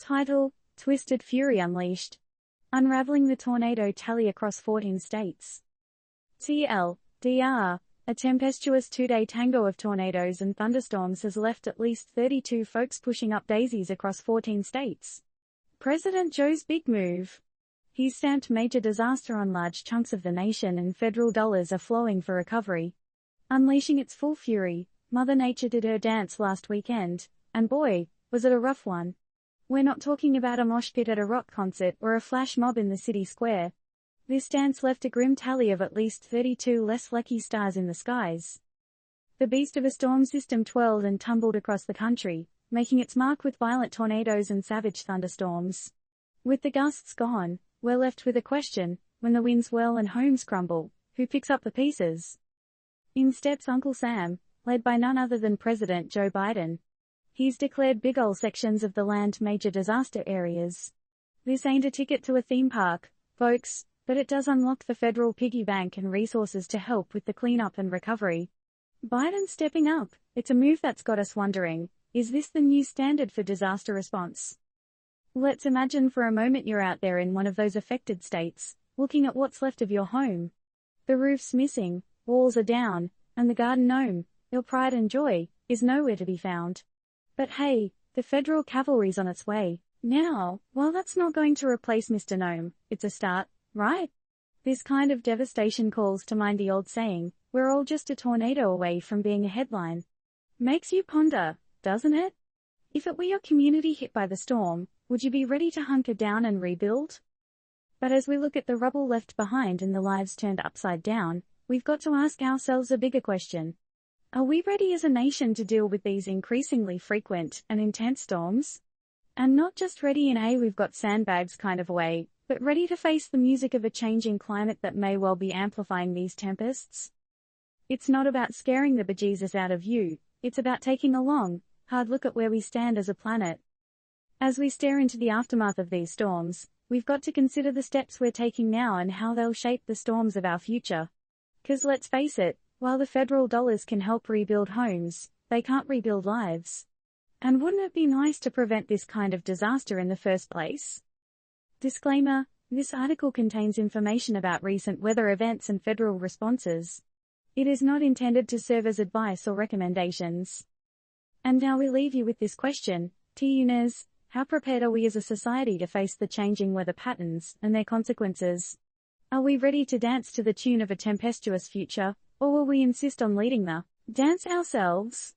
Title: Twisted Fury Unleashed. Unraveling the tornado tally across 14 states. TLDR. A tempestuous two-day tango of tornadoes and thunderstorms has left at least 32 folks pushing up daisies across 14 states. President Joe's big move. He's stamped major disaster on large chunks of the nation, and federal dollars are flowing for recovery. Unleashing its full fury, Mother Nature did her dance last weekend, and boy, was it a rough one. We're not talking about a mosh pit at a rock concert or a flash mob in the city square. This dance left a grim tally of at least 32 less lucky stars in the skies. The beast of a storm system twirled and tumbled across the country, making its mark with violent tornadoes and savage thunderstorms. With the gusts gone, we're left with a question: when the winds whirl and homes crumble, who picks up the pieces? In steps Uncle Sam, led by none other than President Joe Biden. He's declared big ol' sections of the land major disaster areas. This ain't a ticket to a theme park, folks, but it does unlock the federal piggy bank and resources to help with the cleanup and recovery. Biden stepping up, it's a move that's got us wondering, is this the new standard for disaster response? Let's imagine for a moment you're out there in one of those affected states, looking at what's left of your home. The roof's missing, walls are down, and the garden gnome, your pride and joy, is nowhere to be found. But hey, the federal cavalry's on its way. Now, while that's not going to replace Mr. Gnome, it's a start, right? This kind of devastation calls to mind the old saying, we're all just a tornado away from being a headline. Makes you ponder, doesn't it? If it were your community hit by the storm, would you be ready to hunker down and rebuild? But as we look at the rubble left behind and the lives turned upside down, we've got to ask ourselves a bigger question. Are we ready as a nation to deal with these increasingly frequent and intense storms? And not just ready in a we've got sandbags kind of way, but ready to face the music of a changing climate that may well be amplifying these tempests? It's not about scaring the bejesus out of you, it's about taking a long, hard look at where we stand as a planet. As we stare into the aftermath of these storms, we've got to consider the steps we're taking now and how they'll shape the storms of our future. 'Cause let's face it, while the federal dollars can help rebuild homes, they can't rebuild lives. And wouldn't it be nice to prevent this kind of disaster in the first place? Disclaimer: this article contains information about recent weather events and federal responses. It is not intended to serve as advice or recommendations. And now we leave you with this question, TUNers, how prepared are we as a society to face the changing weather patterns and their consequences? Are we ready to dance to the tune of a tempestuous future, or will we insist on leading the dance ourselves?